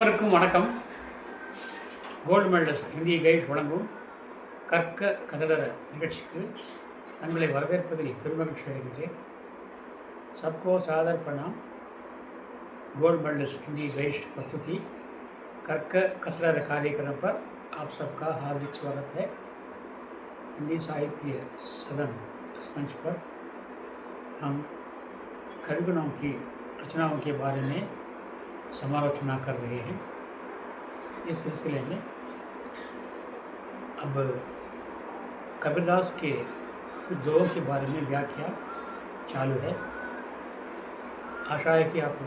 அனைவருக்கும் வணக்கம். Gold medals இந்திய கைட் வழங்கும் கற்க கசடர நிகழ்ச்சிக்கு தங்களை வரவேற்பதில் பெருமகிழ்ச்சி அடைகின்றேன். सबको सादर प्रणाम. गोल्ड मेडल्स हिंदी गाइड प्रस्तुति कर्क कसरत कार्यक्रम पर आप सबका हार्दिक स्वागत है. हिंदी साहित्य सदन इस मंच पर हम कविगुणों की रचनाओं के बारे में समालोचना कर रहे हैं. इस सिलसिले में अब कबीरदास के कुछ दोहों के बारे में व्याख्या चालू है. आशा है कि आप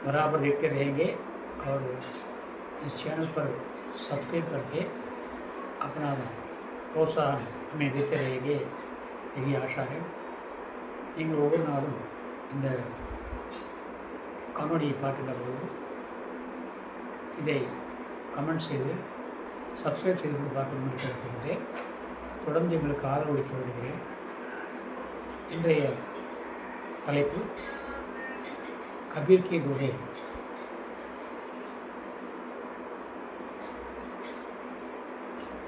बराबर देखते रहेंगे और इस चैनल पर सब्सक्राइब करके अपना प्रोत्साहन हमें देते रहेंगे, यही आशा है. நீங்கள் ஒவ்வொரு நாளும் இந்த காணொலியை பார்க்கின்ற பொழுது இதை கமெண்ட் செய்து சப்ஸ்கிரைப் செய்து கொண்டு பார்க்கணும்னு கேட்கின்றேன். தொடர்ந்து எங்களுக்கு ஆதரவளிக்க வருகிறேன். இன்றைய தலைப்பு கபீர் கி दोहे.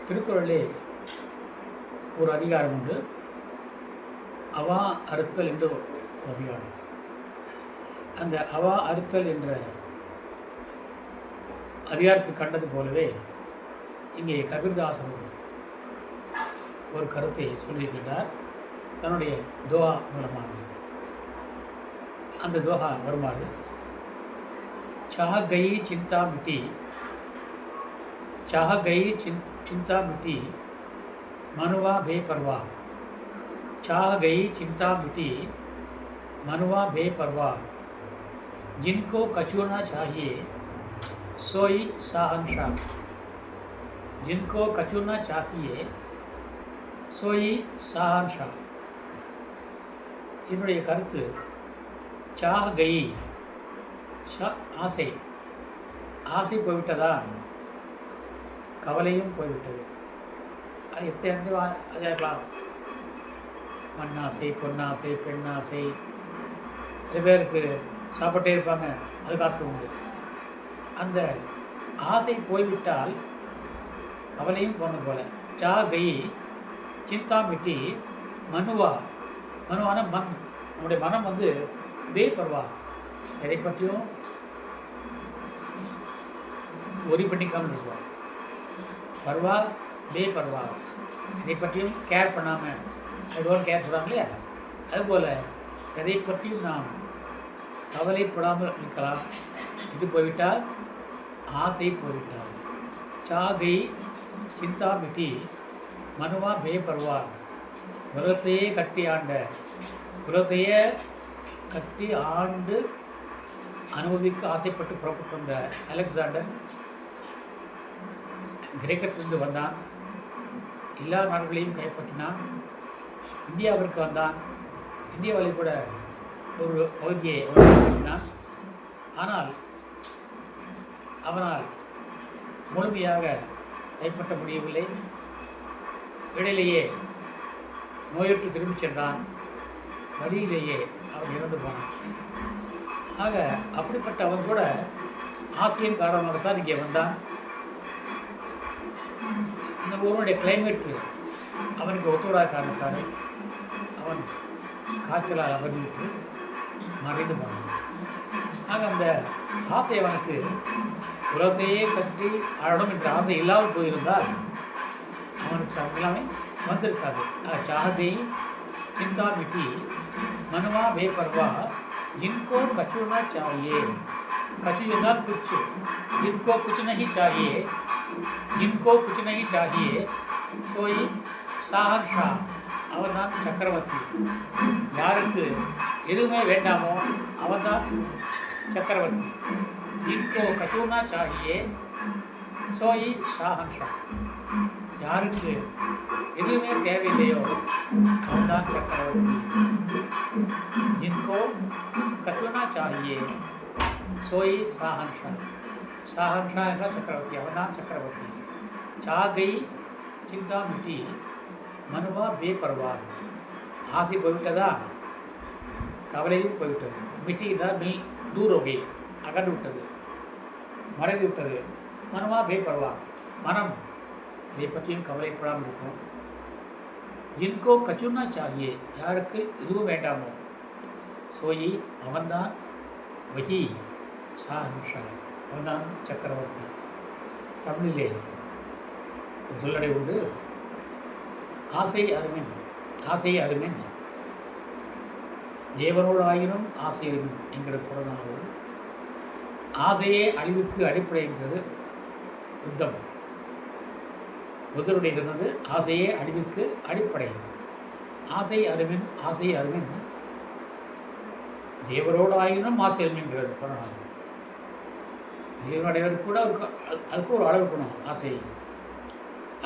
திருக்குறளிலே ஒரு அதிகாரம் உண்டு, அவா அறுத்தல் என்ற ஒரு அதிகாரம். அந்த அவா அறுத்தல் என்ற அதிகாரத்தில் கண்டது போலவே இங்கே கபீர்தாசன் ஒரு கருத்தை சொல்லியிருக்கின்றார் தன்னுடைய துவா மூலமாக. அந்த துவா வருமாறு, चाह गई चिंता मिटी, चाह गई चिंता मिटी, मनुवा बेपरवाह, चाह गई चिंता मिटी, मनुवा बेपरवाह, जिनको कचूरना चाहिए सोई शाहनशाह, जिनको कचूरना चाहिए सोई शाहनशाह. இதனுடைய கருத்து, சாஹ் கை ஆசை, ஆசை போய்விட்டதா, கவலையும் போய்விட்டது. அது எத்தனை அதே இருக்கலாம், மண்ணாசை, பொன்னாசை, பெண்ணாசை. சில பேருக்கு சாப்பிட்டே இருப்பாங்க, அது காசு உண்டு. அந்த ஆசை போய்விட்டால் கவலையும் போனது போல. சா கை சிந்தா மிட்டி, மனுவா, மனுவான மண். நம்முடைய மனம் வந்து பருவா, எதை பற்றியும் ஒரி பண்ணிக்காமல் இருக்குவா. பருவா பருவா, எதை பற்றியும் கேர் பண்ணாமல், ஐடோன்ட் கேர் சொல்கிறாங்க இல்லையா, அதுபோல் எதை பற்றியும் நாம் கவலைப்படாமல் இருக்கலாம். இது போய்விட்டால் ஆசை போய்விட்டால். சாகை சிந்தா மிட்டி, மனுவா பருவா. உலகத்தையே கட்டி ஆண்ட, உலகத்தையே கட்டி ஆண்டு அனுபவிக்க ஆசைப்பட்டு புறப்பட்டு வந்த அலெக்சாண்டர் கிரேக்கத்திலிருந்து வந்தான். எல்லா நாடுகளையும் கைப்பற்றினான். இந்தியாவிற்கு வந்தான். இந்தியாவில் கூட ஒரு பகுதியை உருவாக்கினான். ஆனால் அவனால் முழுமையாக கைப்பற்ற முடியவில்லை. இடையிலேயே நோயுற்று திரும்பிச் சென்றான். வழியிலேயே அவன் இறந்து போனான். ஆக அப்படிப்பட்ட அவன் கூட ஆசையின் காரணமாகத்தான் இங்கே வந்தான். இந்த ஊருடைய கிளைமேட்டு அவனுக்கு ஒத்துவராக காரணத்தால் அவன் காய்ச்சலால் அவதிவிட்டு மறைந்து போனான். ஆக அந்த ஆசை அவனுக்கு உலகத்தையே கட்டி ஆழம் என்ற ஆசை இல்லாமல் போயிருந்தால் அவனுக்கு எல்லாமே வந்திருக்காது. चाहते चिंता मिटी, मनुवा बेपरवा, जिनको कचूरना चाहिए. कचू என்றால் कुछ, जिनको कुछ नहीं चाहिए, जिनको कुछ नहीं चाहिए सोई शाहनशाह, அவன்தான் சக்கரவர்த்தி. யாருக்கு எதுவுமே வேண்டாமோ அவன்தான் சக்கரவர்த்தி. जिनको कचूरना चाहिए सोई शाहनशाह, யாருக்கு எதுவுமே தேவையில்லையோ அவன்தான் சக்கரவர்த்தி. जिनको कचूरना चाहिए सोई शाहनशाह, शाहनशाह என்றால் சக்கரவர்த்தி, அவன்தான் சக்கரவர்த்தி. சாகை சிந்தா மிட்டி, மனுவா பருவா. ஆசை போய்விட்டதா, கவலையும் போய்விட்டது. மிட்டி என்றால் தூர், அகன்று விட்டது. மறைந்துவிட்டது. மனமா பேப்பர்வா, மனம் இதை பற்றியும் கவலைப்படாமல் இருக்கணும். ஜின்கோ கச்சுன்னா சாகியே, யாருக்கு இதுவும் வேண்டாமோ, சோயி அவன்தான், வகி சாஹன்ஷா, அவன்தான் சக்கரவர்த்தி. தமிழிலே சொல்லடை உண்டு, ஆசை அருமின், ஆசை அருமின் தேவரோடு ஆயினும் ஆசை அருமின் என்கிற புறநானோடு, ஆசையே அழிவுக்கு அடிப்படை என்கிறது யுத்தம். புத்தருடைய சொன்னது ஆசையே அழிவுக்கு அடிப்படை. ஆசை அருமின், ஆசை அருமின் தேவரோடு ஆயினும் ஆசை அருமின்கிறது புறநானூறு. தேவனுடையவர் கூட அதுக்கு ஒரு அளவு இருக்கணும் ஆசை.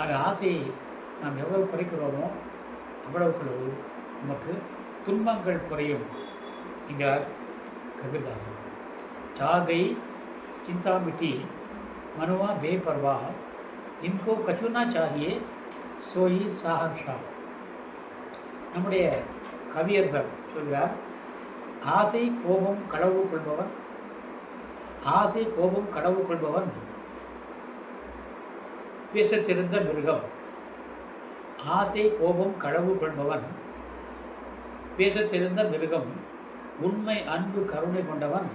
ஆக ஆசையை நாம் எவ்வளவு குறைக்கிறோமோ அவ்வளவுக்குள்ளவு நமக்கு துன்பங்கள் குறையும் என்கிறார் கபீர்தாசன். சாகை சிந்தாமிட்டி மனுவா பேபர்வா, இன்கோ கச்சுனா சாகியே சோயி சாஹன்ஷா. நம்முடைய கவியரசர் சொல்கிறார், ஆசை கோபம் களவு கொள்பவன், ஆசை கோபம் களவு கொள்பவன் பேசத் தெரிந்த மிருகம். ஆசை கோபம் களவு கொள்பவன் பேசத் தெரிந்த மிருகம், உண்மை அன்பு கருணை கொண்டவன்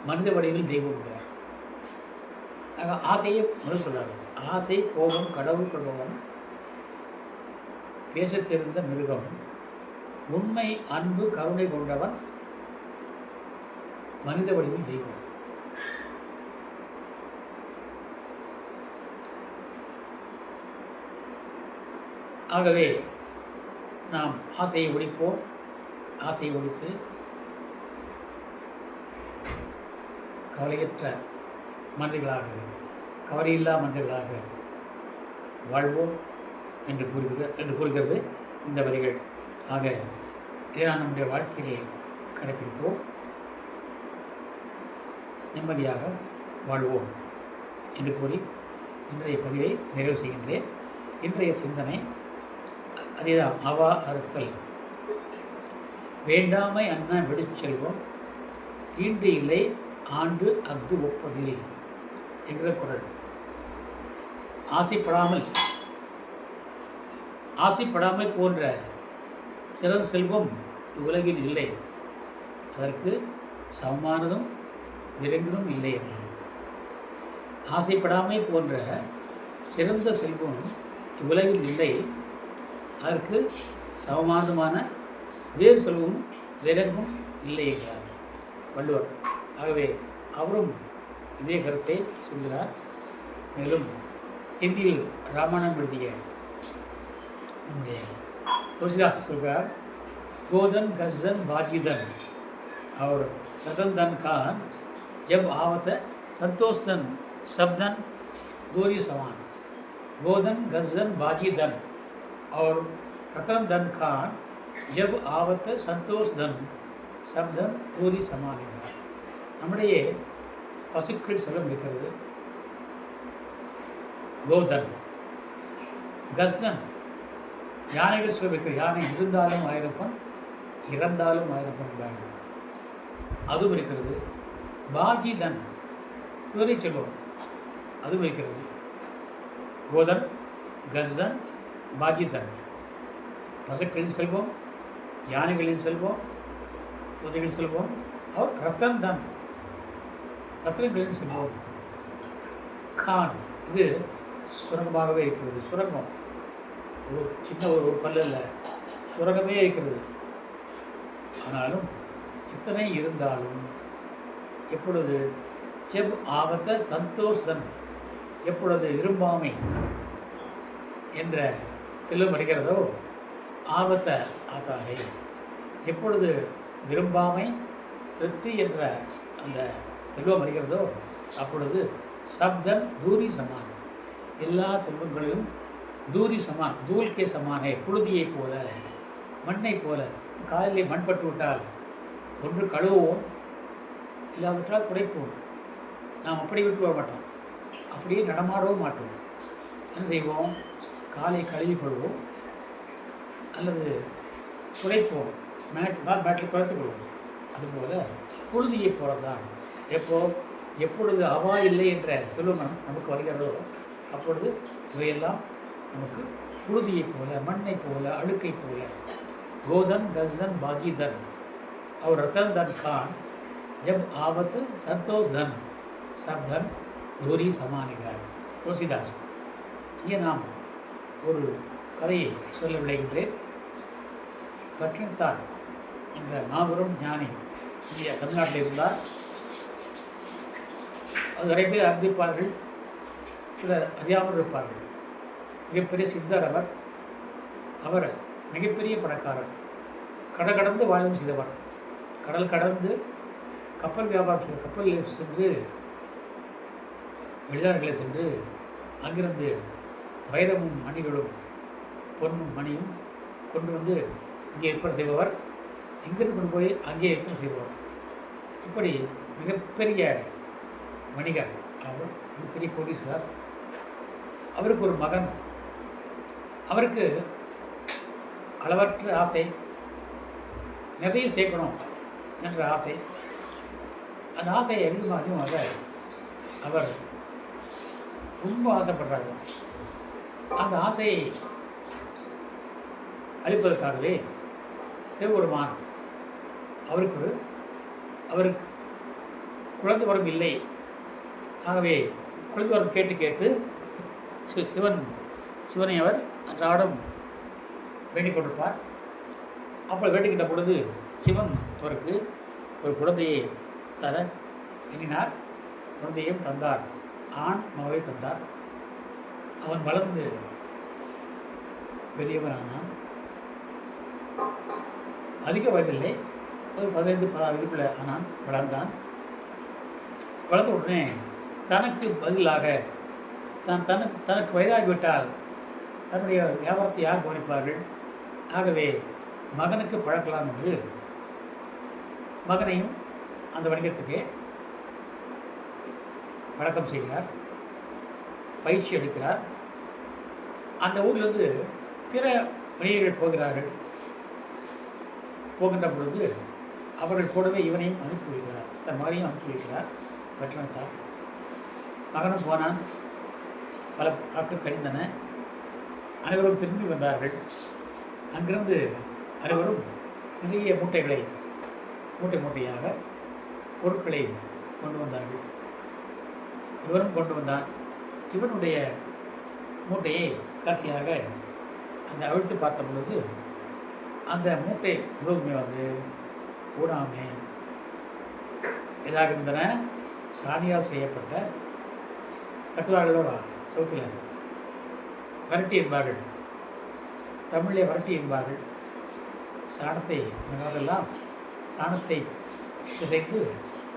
மனித வடிவில் தெய்வம். ஆசையை முதல் சொல்றாரு. ஆசை கோபம் களவு கொள்பவன் பேசத் தெரிந்த மிருகம், உண்மை அன்பு கருணை கொண்டவன் மனித வடிவில் தெய்வம். ஆகவே நாம் ஆசையை ஒழிப்போம். ஆசையை ஒழித்து கவலையற்ற மனிதர்களாக, கவலையில்லா மனிதர்களாக வாழ்வோம் என்று கூறுகிறது இந்த வரிகள். ஆக இதை நான் நம்முடைய வாழ்க்கையிலே கடைப்பிடிப்போம், நிம்மதியாக வாழ்வோம் என்று கூறி இன்றைய பதிவை நிறைவு செய்கின்றேன். இன்றைய சிந்தனை அதேதான், அவா அறுத்தல். வேண்டாமை அண்ணா விடுச்செல்வம், ஈண்டு இல்லை ஆண்டு அஃது ஒப்பதில் என்கிற குறள். ஆசைப்படாமல் போன்ற சிறந்த செல்வம் உலகில் இல்லை, அதற்கு சமமானதும் விரைந்ததும் இல்லை என்றார். ஆசைப்படாமல் போன்ற சிறந்த செல்வம் உலகில் இல்லை, அதற்கு சமமானதுமான வேறு செல்வமும் விரைந்தும் இல்லை என்றார் வள்ளுவர். ஆகவே அவரும் இதே கருத்தை சொல்கிறார். மேலும் ஹிந்தியில் ராமாயணம் எழுதிய நம்முடைய துளசிதாஸ் சொல்கிறார், கோதன் கஸ்ஸன் बाजीदन और रतन धन खान जब आवत संतोषन सबदन दूरी समान. गोदन गस्ஸन बाजीदन और रतन धन खान जब आवत संतोष धन சப்தம் கூறி சமாளித்தார். நம்முடைய பசுக்கள் செல்வம் இருக்கிறது. கோதன், கஸ்ஸன் யானைகள் செல்வம் இருக்கிறது. யானை இருந்தாலும் 1000 பொன், இறந்தாலும் 1000 பொன் என்பார்கள். அதுவும் இருக்கிறது. பாஜிதன் குதிரை செல்வம், அதுவும் இருக்கிறது. கோதன், கஸ்ஸன், பாஜிதன் பசுக்களின் செல்வம், யானைகளின் செல்வம், குதிரைகளின் செல்வம். அவர் ரத்தன் தன், ரத்தனங்களின் செல்வம். கான், இது சுரங்கமாகவே இருக்கிறது. சுரங்கம் ஒரு சின்ன ஒரு பல்லில் சுரங்கமே இருக்கிறது. ஆனாலும் இத்தனை இருந்தாலும் எப்பொழுது ஜப் ஆபத்த சந்தோஷன், எப்பொழுது விரும்பாமை என்ற செல்வம் அடைகிறதோ, ஆபத்த ஆத்தாகை, எப்பொழுது விரும்பாமை திருப்தி என்ற அந்த செல்வம் அடைகிறதோ அப்பொழுது சப்தன் தூரி சமான், எல்லா செல்வங்களிலும் தூரி சமான், தூள்கே சமான, புழுதியை போல, மண்ணை போல. காலிலே மண் பட்டு விட்டால் ஒன்று கழுவுவோம், இல்லாவிட்டால் துடைப்போம். நாம் அப்படி விட்டு வர மாட்டோம், அப்படியே நடமாடவும் மாட்டோம். என்ன செய்வோம்? காலை கழுவி கொள்வோம் அல்லது துடைப்போம், மேட்டில் குறைத்து கொள்வோம். அதுபோல் புழுதியை போல தான். எப்போ எப்பொழுது அவா இல்லை என்ற செல்வம் நமக்கு வருகிறதோ அப்பொழுது இவையெல்லாம் நமக்கு புழுதியைப் போல, மண்ணை போல, அழுக்கை போல. கோதன் கஸ்தன் பாஜிதன் और रतन धन खान जब आवत संतोष धन सब धन धूरी சமானிக்கிறார் துளசிதாஸ். இங்கே நாம் ஒரு கதையை சொல்ல விளைகின்றேன். பட்டினத்தார் என்ற மாபெரும் ஞானி இந்தியா தமிழ்நாட்டில் இருந்தார். அது நிறைய பேர் அறிந்திருப்பார்கள், சிலர் அறியாமல் இருப்பார்கள். மிகப்பெரிய சித்தர் அவர். அவர் மிகப்பெரிய பணக்காரர், கடந்து வாழும் செய்தவர். கடல் கடந்து கப்பல் வியாபாரம் செய்த, கப்பலில் சென்று வெளிநாடுகளை சென்று அங்கிருந்து வைரமும் மணிகளும் பொன்னும் மணியும் கொண்டு வந்து இங்கே விற்பனை செய்பவர், இங்கிருந்து கொண்டு போய் அங்கே விற்பனை செய்பவர். இப்படி மிகப்பெரிய வணிகர் அவர், மிகப்பெரிய கோடீஸ்வரர். அவருக்கு ஒரு மகன். அவருக்கு அளவற்ற ஆசை, நிறைய சேர்க்கணும் என்ற ஆசை. அந்த ஆசையை அதிகமாக அவர் ரொம்ப ஆசைப்படுறாங்க. அந்த ஆசையை அளிப்பதற்காகவே சிவபெருமான் அவருக்கு குழந்தை வரம் இல்லை. ஆகவே குழந்தை வரம் கேட்டு கேட்டு சிவனை அவர் அன்றாடம் வேண்டிக் கொண்டிருப்பார். அப்படி வேண்டிக்கிட்ட பொழுது சிவன் அவருக்கு ஒரு குழந்தையை தர எண்ணினார். குழந்தையும் தந்தார், ஆண் மகவை தந்தார். அவன் வளர்ந்து பெரியவனானான். அதிக வயதில்லை, ஒரு 15-16 வயதுக்குள்ள ஆனான். வளர்ந்தான். வளர்ந்த உடனே தனக்கு பதிலாக தனக்கு வயதாகிவிட்டால் தன்னுடைய வியாபாரத்தை யார் கவனிப்பார்கள்? ஆகவே மகனுக்கு பழக்கலாம் என்று மகனையும் அந்த வணிகத்துக்கு பழக்கம் செய்கிறார், பயிற்சி எடுக்கிறார். அந்த ஊரிலிருந்து பிற வணிகர்கள் போகிறார்கள். போகின்ற பொழுது அவர்கள் கூடவே இவனையும் அனுப்பி வைக்கிறார், தன் மகனையும் அனுப்பி வைக்கிறார். பட்டினத்தார் மகனும் போனான். பல நாட்கள் கழிந்தன. அனைவரும் திரும்பி வந்தார்கள். அங்கிருந்து அனைவரும் நிறைய மூட்டையாக பொருட்களை கொண்டு வந்தார்கள். இவரும் கொண்டு வந்தான். இவனுடைய மூட்டையை கடைசியாக அந்த அவிழ்த்து பார்த்த பொழுது அந்த மூட்டை முழுவதுமே பூராமே இதாக இருந்தன. சாணியால் செய்யப்பட்ட தட்டுவார்களோட சவுத்தில் வரட்டி என்பார்கள், தமிழிலே வரட்டி என்பார்கள். சாணத்தை அதெல்லாம் சாணத்தை பிசைத்து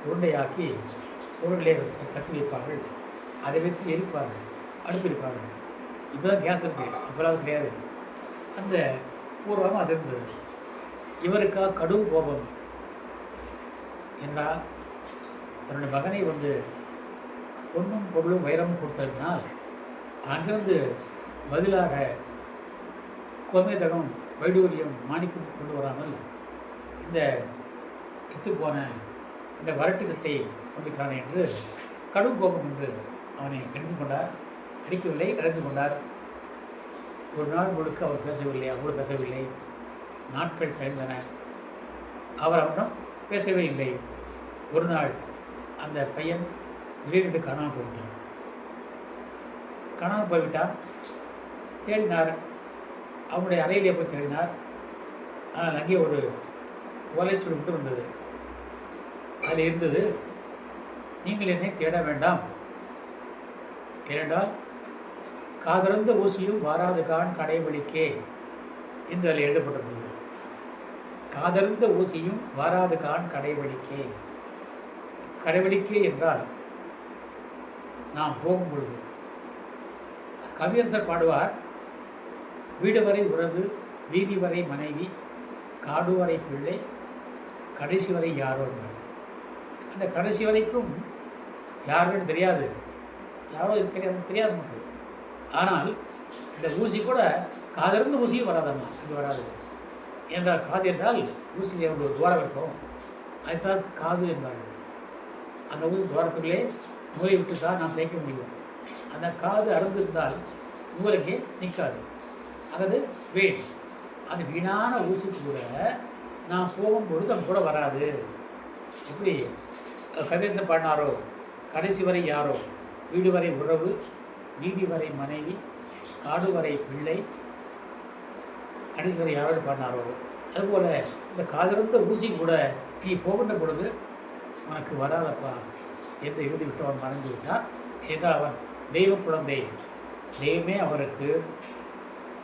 உருண்டையாக்கி சூழலே தட்டி வைப்பார்கள். அதை வைத்து எரிப்பார்கள், அடுப்பிருப்பார்கள். இப்போ தான் கேஸ் இருக்குது, அப்போல்லாம் கிடையாது. அந்த பூர்வமாக அது இருந்தது. இவருக்கா கடும் கோபம். என்றால் தன்னுடைய மகனை பொன்னும் பொருளும் வைரமும் கொடுத்ததினால் அங்கிருந்து பதிலாக கோமேதகம், வைடூரியம், மாணிக்கம் கொண்டு வராமல் இந்த போன இந்த வரட்டு தட்டை கொண்டிருக்கிறான் என்று கடும் கோபம் என்று அவனை கடிந்து கொண்டார். அடிக்கவில்லை, கடிந்து கொண்டார். ஒரு நாள் முழுக்க அவர் பேசவில்லை, அவரோடு பேசவில்லை. நாட்கள் கழிந்தன. அவரிடம் பேசவே இல்லை. ஒரு நாள் அந்த பையன் திடீரென்று காணாமல் போய்விட்டான். காணாமல் போய்விட்டான். தேடினார், அவனுடைய அறையிலே போய் தேடினார். ஆனால் அங்கே ஒரு ஓலைச்சுவடி மட்டும் இருந்தது. அதில் இருந்தது, நீங்கள் என்னை தேட வேண்டாம், ஏனென்றால் காதறந்த ஊசியும் வாராது கான் கடைவழிக்கே என்று அதில் எழுதப்பட்டிருந்தது. காதறந்த ஊசியும் வாராது கான் கடைவழிக்கே. கடைவழிக்கே என்றால் நாம் போகும் பொழுது கவியரசர் பாடுவார், வீடு வரை உறவு, வீதி வரை மனைவி, காடு வரை பிள்ளை, கடைசி வரை யாரோ. அந்த கடைசி வரைக்கும் யாருன்னு தெரியாது, யாரோ கிடையாது, தெரியாது நமக்கு. ஆனால் இந்த ஊசி கூட காதிலிருந்து ஊசியும் வராதம்மா, இது வராது என்றால். காது என்றால் ஊசியில் ஒரு துவாரம் இருக்கும், அதுதான் காது என்பார்கள். அந்த ஊர் துவாரத்துக்குள்ளே மூளை விட்டு தான் நாம் தேய்க்க முடியும். அந்த காது அறுந்திருந்தால் மூளைக்கே நிற்காது. அதாவது வெயிட். அந்த வீணான ஊசி கூட நாம் போகும்பொழுது நம்ம கூட வராது. எப்படி கதேசம் பாடினாரோ, கடைசி வரை யாரோ, வீடு வரை உறவு, வீதி வரை மனைவி, காடு வரை பிள்ளை, கடைசி வரை யாரோடு பாடினாரோ, அதுபோல் இந்த காதிருந்த ஊசி கூட நீ போகின்ற பொழுது உனக்கு வராதப்பா என்று எழுதி விட்டு அவன் மறைந்து விட்டார். என்றால் அவன் தெய்வ குழந்தை, தெய்வமே அவருக்கு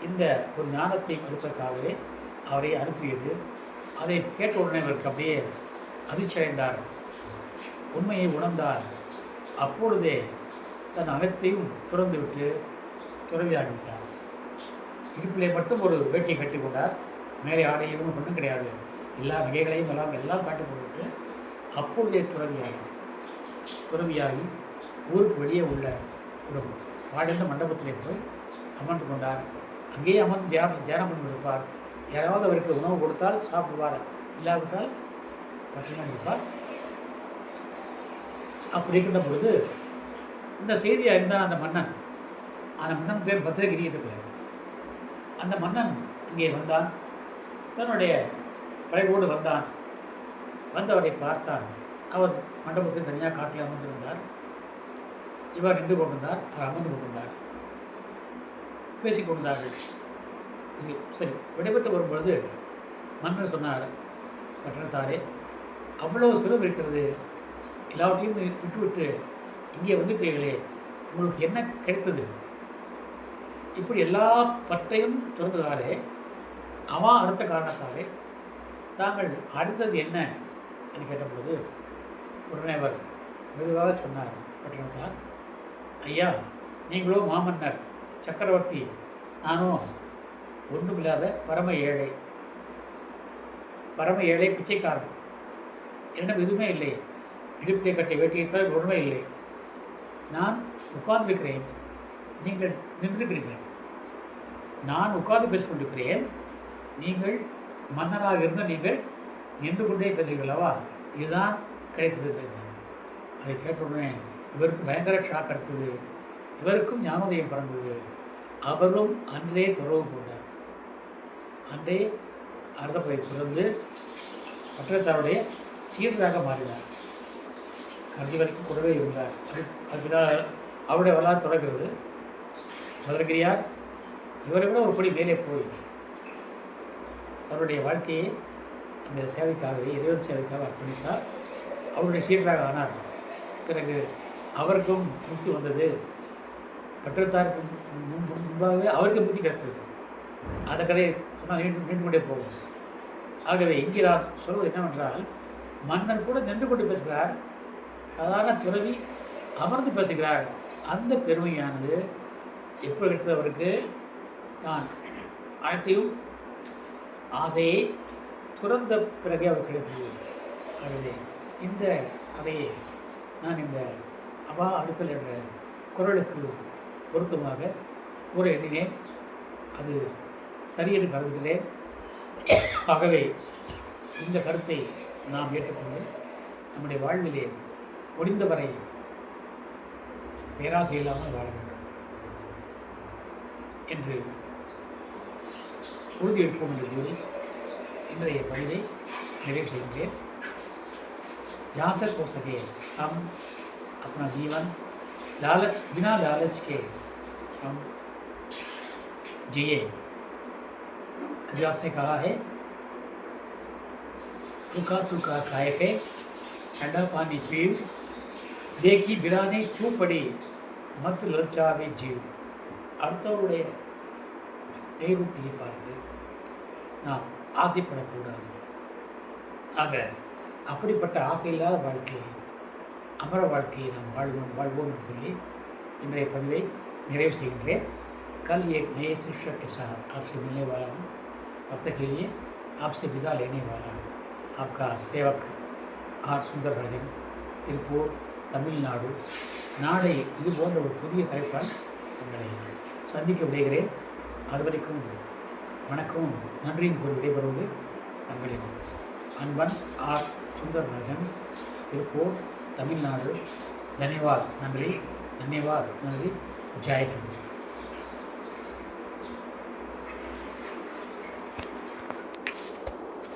இந்த ஒரு ஞானத்தை கொடுப்பதற்காகவே அவரை அனுப்பியது. அதை கேட்ட உடனே அவருக்கு அப்படியே அதிர்ச்சி அடைந்தார், உண்மையை உணர்ந்தார். அப்பொழுதே தன் அனைத்தையும் துறந்துவிட்டு துறவியாகிவிட்டார். இடுப்பிலே மட்டும் ஒரு வேட்டியை கட்டி கொண்டார். மேலே ஆடையும் ஒன்றும் கிடையாது. எல்லா நகைகளையும் எல்லாம் காட்டி போட்டுவிட்டு அப்பொழுதே துறவியாகி ஊருக்கு வெளியே உள்ள ஒரு வாழ்ந்த மண்டபத்திலே போய் அமர்ந்து கொண்டார். அங்கேயே அமர்ந்து தியானம் பண்ணி இருப்பார். யாராவது அவருக்கு உணவு கொடுத்தால் சாப்பிடுவார், இல்லாவிட்டால் பட்டினம் இருப்பார். அப்படி இருக்கின்ற பொழுது இந்த செய்தியை அறிந்தான் அந்த மன்னன் பேர் பத்ரகிரி என்று பெயர். அந்த மன்னன் இங்கே வந்தான், தன்னுடைய படையோடு வந்தான். வந்தவரை பார்த்தான். அவர் மண்டபத்தில் தனியாக காட்டில் அமர்ந்திருந்தார். இவர் நின்று கொண்டிருந்தார், அவர் அமர்ந்து கொண்டிருந்தார். பேசிக் கொண்டார்கள். சரி, விடைபெற்று வரும்பொழுது மன்னர் சொன்னார், பட்டணத்தாரே, அவ்வளோ சிறப்பு இருக்கிறது, எல்லாவற்றையும் விட்டுவிட்டு இங்கே வந்துட்டீர்களே, உங்களுக்கு என்ன கிடைத்தது? இப்படி எல்லா பற்றையும் திறந்ததாலே, அவன் அடுத்த காரணத்தாலே தாங்கள் அடுத்தது என்ன என்று கேட்டபொழுது உடனே அவர் மெதுவாக சொன்னார், பட்டணத்தார், ஐயா, நீங்களோ மாமன்னர் சக்கரவர்த்தி, நானோ ஒன்றுமில்லாத பரம ஏழை பிச்சைக்காரன். என்னிடம் எதுவுமே இல்லை. இடுப்பிலே கட்டிய வேட்டியை தவிர ஒன்றுமே இல்லை. நான் உட்கார்ந்திருக்கிறேன், நீங்கள் நின்றிருக்கிறீர்கள். நான் உட்கார்ந்து பேசிக்கொண்டிருக்கிறேன், நீங்கள் மன்னராக இருந்த நீங்கள் நின்று கொண்டே பேசுகிறீர்களவா? இதுதான் கிடைத்தது. அதை கேட்டவுடனே இவருக்கு பயங்கர ஷாக் அடுத்தது. இவருக்கும் ஞானோதயம் பிறந்தது. அவரும் அன்றே துறவு கொண்டார். அன்றே அர்த்தப்பை பிறந்து பட்டணத்தாருடைய சீடராக மாறினார். கடைசி வரைக்கும் கூடவே இருந்தார். அதுதான் அவருடைய வரலாறு தொடர்கிறது. பத்ரகிரியார் இவரை விட ஒரு படி மேலே போய் அவருடைய வாழ்க்கையை அந்த சேவைக்காகவே, இறைவன் சேவைக்காக அர்ப்பணித்தார். அவருடைய சீடராக ஆனார். பிறகு அவருக்கும் முக்தி வந்தது. பட்டத்தாருக்கு முன்பாகவே அவருக்கு முக்தி கிடைத்தது. அந்த கதையை சொன்னால் நீண்டு கொண்டே போகும். ஆகவே இங்கே நான் சொல்வது என்னவென்றால், மன்னன் கூட நின்று கொண்டு பேசுகிறார், சாதாரண துறவி அமர்ந்து பேசுகிறார். அந்த பெருமையானது எப்போ கிடைத்தது அவருக்கு? தான் அனைத்தையும் ஆசையை துறந்த பிறகு அவர் கிடைத்தது. ஆகவே இந்த கதையை நான் இந்த அவா அடுத்தல் என்ற குரலுக்கு பொருத்தமாக கூற எண்ணினேன். அது சரியென்று கருதுகிறேன். ஆகவே இந்த கருத்தை நாம் ஏற்றுக்கொண்டு நம்முடைய வாழ்விலே முடிந்தவரை பேராசை இல்லாமல் வாழ வேண்டும் என்று உறுதியெடுப்போம் என்று கூறி இன்றைய பணியை நிறைவு செய்கின்றேன். जहाँ तक हो सके हम अपना जीवन बिना लालच के हम जिए। व्यास ने कहा है, सूखा सूखा खाए के ठंडा पानी पीव, देखी बिराने चू पड़ी मत ललचावे जीव। அடுத்தவருடைய நேருட்டியை பார்த்து நாம் ஆசைப்படக்கூடாது. ஆக அப்படிப்பட்ட ஆசையில்லாத வாழ்க்கையை, அமர வாழ்க்கையை நாம் வாழ்வோம் என்று சொல்லி இன்றைய பதிவை நிறைவு செய்கின்றேன். कल एक नए शिक्षक के साथ आपसे मिलने वाला हूँ. तब तक के लिए आपसे विदा लेने वाला हूँ. आपका सेवक आर सुंदरराजन, திருப்பூர், தமிழ்நாடு. நாளை இது போன்ற ஒரு புதிய தலைப்பால் உங்களை சந்திக்க விடைகிறேன். அதுவரைக்கும் வணக்கம், நன்றியும் கூறி விடைபெறுவது தங்களின் அன்பன் ஆர் சுந்தரராஜன், திருப்பூர், तमिलनाडु। धन्यवाद नंदली, धन्यवाद नंदली। जय हिंद।